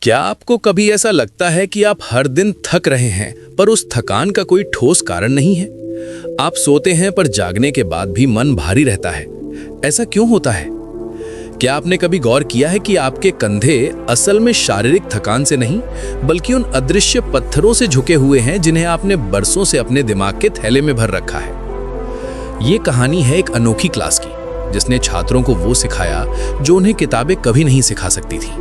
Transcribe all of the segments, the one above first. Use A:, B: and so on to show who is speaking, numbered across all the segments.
A: क्या आपको कभी ऐसा लगता है कि आप हर दिन थक रहे हैं पर उस थकान का कोई ठोस कारण नहीं है? आप सोते हैं पर जागने के बाद भी मन भारी रहता है। ऐसा क्यों होता है? क्या आपने कभी गौर किया है कि आपके कंधे असल में शारीरिक थकान से नहीं बल्कि उन अदृश्य पत्थरों से झुके हुए हैं जिन्हें आपने बरसों से अपने दिमाग के थैले में भर रखा है? ये कहानी है एक अनोखी क्लास की जिसने छात्रों को वो सिखाया जो उन्हें किताबें कभी नहीं सिखा सकती थी।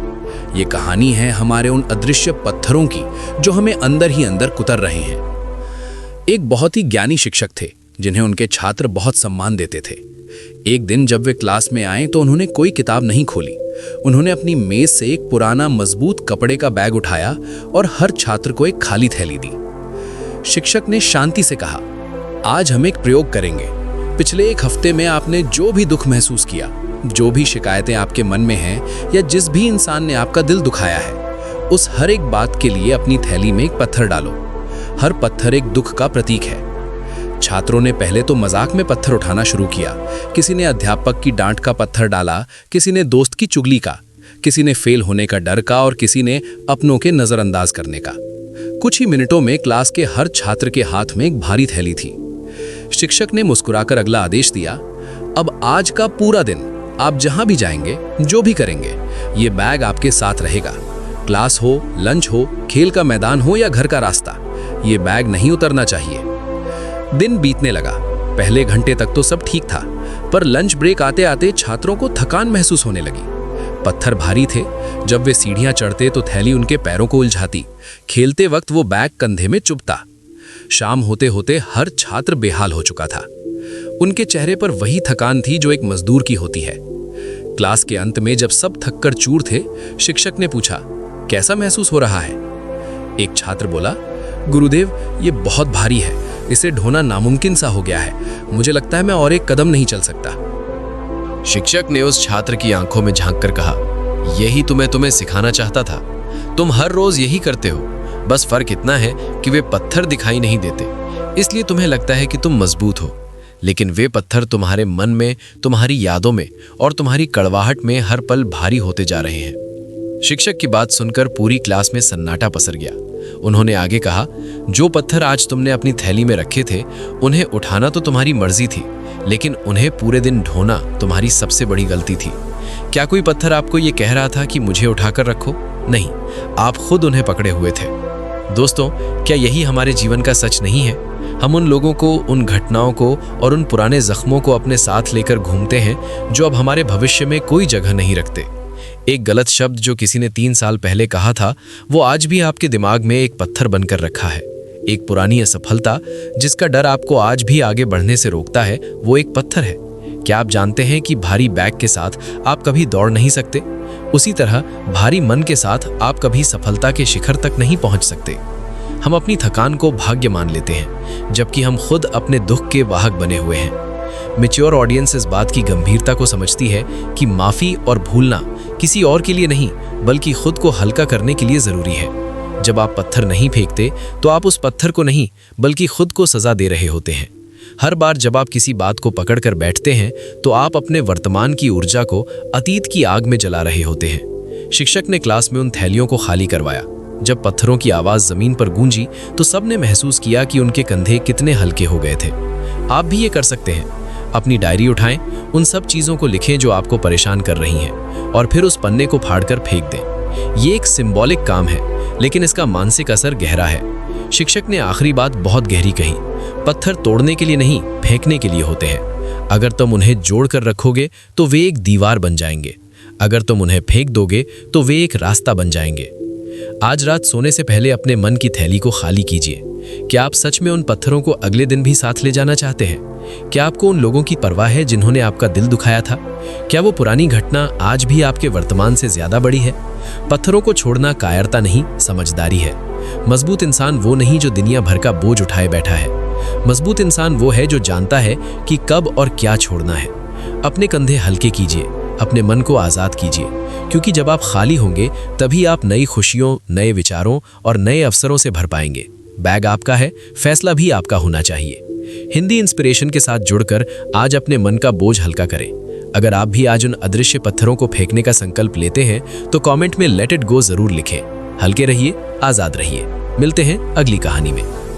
A: ये कहानी है हमारे उन अदृश्य पत्थरों की जो हमें अंदर ही अंदर कुतर रहे हैं। एक बहुत ही ज्ञानी शिक्षक थे जिन्हें उनके छात्र बहुत सम्मान देते थे। एक दिन जब वे क्लास में आए तो उन्होंने कोई किताब नहीं खोली। उन्होंने अपनी मेज से एक पुराना मजबूत कपड़े का बैग उठाया और हर छात्र को एक खाली थैली दी। शिक्षक ने शांति से कहा, आज हम एक प्रयोग करेंगे। पिछले एक हफ्ते में आपने जो भी दुख महसूस किया, जो भी शिकायतें आपके मन में हैं या जिस भी इंसान ने आपका दिल दुखाया है, उस हर एक बात के लिए अपनी थैली में एक पत्थर डालो। हर पत्थर एक दुख का प्रतीक है। छात्रों ने पहले तो मजाक में पत्थर उठाना शुरू किया। किसी ने अध्यापक की डांट का पत्थर डाला, किसी ने दोस्त की चुगली का, किसी ने फेल होने का डर का और किसी ने अपनों के नजरअंदाज करने का। कुछ ही मिनटों में क्लास के हर छात्र के हाथ में एक भारी थैली थी। शिक्षक ने मुस्कुराकर अगला आदेश दिया, अब आज का पूरा दिन आप जहां भी जाएंगे, जो भी करेंगे, ये बैग आपके साथ रहेगा। क्लास हो, लंच हो, खेल का मैदान हो या घर का रास्ता, ये बैग नहीं उतरना चाहिए। दिन बीतने लगा। पहले घंटे तक तो सब ठीक था, पर लंच ब्रेक आते आते छात्रों को थकान महसूस होने लगी। पत्थर भारी थे। जब वे सीढ़ियां चढ़ते तो थैली उनके पैरों को उलझाती। खेलते वक्त वो बैग कंधे में चुभता। शाम होते होते हर छात्र बेहाल हो चुका था। उनके चेहरे पर वही थकान थी जो एक मजदूर की होती है। क्लास के अंत में जब सब थककर चूर थे, शिक्षक ने पूछा, कैसा महसूस हो रहा है? एक छात्र बोला, गुरुदेव, ये बहुत भारी है, इसे ढोना नामुमकिन सा हो गया है। मुझे लगता है मैं और एक कदम नहीं चल सकता।
B: शिक्षक ने उस छात्र की आंखों में झांककर कहा, यही तुम्हें सिखाना चाहता था। तुम हर रोज यही करते हो, बस फर्क इतना है कि वे पत्थर दिखाई नहीं देते, इसलिए तुम्हें लगता है कि तुम मजबूत हो, लेकिन वे पत्थर तुम्हारे मन में, तुम्हारी यादों में और तुम्हारी कड़वाहट में हर पल भारी होते जा रहे हैं। शिक्षक की बात सुनकर पूरी क्लास में सन्नाटा पसर गया। उन्होंने आगे कहा, जो पत्थर आज तुमने अपनी थैली में रखे थे, उन्हें उठाना तो तुम्हारी मर्जी थी, लेकिन उन्हें पूरे दिन ढोना तुम्हारी सबसे बड़ी गलती थी। क्या कोई पत्थर आपको ये कह रहा था कि मुझे उठाकर रखो? नहीं, आप खुद उन्हें पकड़े हुए थे। दोस्तों, क्या यही हमारे जीवन का सच नहीं है? हम उन लोगों को, उन घटनाओं को और उन पुराने जख्मों को अपने साथ लेकर घूमते हैं जो अब हमारे भविष्य में कोई जगह नहीं रखते। एक गलत शब्द जो किसी ने 3 साल पहले कहा था, वो आज भी आपके दिमाग में एक पत्थर बनकर रखा है। एक पुरानी असफलता जिसका डर आपको आज भी आगे बढ़ने से रोकता है, वो एक पत्थर है। क्या आप जानते हैं कि भारी बैग के साथ आप कभी दौड़ नहीं सकते? उसी तरह भारी मन के साथ आप कभी सफलता के शिखर तक नहीं पहुंच सकते। हम अपनी थकान को भाग्य मान लेते हैं, जबकि हम खुद अपने दुख के वाहक बने हुए हैं। मैच्योर ऑडियंस इस बात की गंभीरता को समझती है कि माफी और भूलना किसी और के लिए नहीं, बल्कि खुद को हल्का करने के लिए जरूरी है। जब आप पत्थर नहीं फेंकते तो आप उस पत्थर को नहीं, बल्कि खुद को सजा दे रहे होते हैं। हर बार जब आप किसी बात को पकड़कर बैठते हैं तो आप अपने वर्तमान की ऊर्जा को अतीत की आग में जला रहे होते हैं। शिक्षक ने क्लास में उन थैलियों को खाली करवाया। जब पत्थरों की आवाज जमीन पर गूंजी तो सबने महसूस किया कि उनके कंधे कितने हल्के हो गए थे। आप भी ये कर सकते हैं। अपनी डायरी उठाएं, उन सब चीजों को लिखें जो आपको परेशान कर रही हैं, और फिर उस पन्ने को फाड़कर फेंक दें। ये एक सिंबॉलिक काम है, लेकिन इसका मानसिक असर गहरा है। शिक्षक ने आखिरी बात बहुत गहरी कही, पत्थर तोड़ने के लिए नहीं, फेंकने के लिए होते हैं। अगर तुम उन्हें जोड़ कर रखोगे तो वे एक दीवार बन जाएंगे। अगर तुम उन्हें फेंक दोगे तो वे एक रास्ता बन जाएंगे। आज रात सोने से पहले अपने मन की थैली को खाली कीजिए। क्या आप सच में उन पत्थरों को अगले दिन भी साथ ले जाना चाहते हैं? क्या आपको उन लोगों की परवाह है जिन्होंने आपका दिल दुखाया था? क्या वो पुरानी घटना आज भी आपके वर्तमान से ज्यादा बड़ी है? पत्थरों को छोड़ना कायरता नहीं, समझदारी है। मजबूत इंसान वो नहीं जो दुनिया भर का बोझ उठाए बैठा है। मजबूत इंसान वो है जो जानता है कि कब और क्या छोड़ना है। अपने कंधे हल्के कीजिए, अपने मन को आज़ाद कीजिए, क्योंकि जब आप खाली होंगे तभी आप नई खुशियों, नए विचारों और नए अवसरों से भर पाएंगे। बैग आपका है, फैसला भी आपका होना चाहिए। हिंदी इंस्पिरेशन के साथ जुड़कर आज अपने मन का बोझ हल्का करें। अगर आप भी आज उन अदृश्य पत्थरों को फेंकने का संकल्प लेते हैं तो कमेंट में लेट इट गो जरूर लिखें। हल्के रहिए, आजाद रहिए। मिलते हैं अगली कहानी में।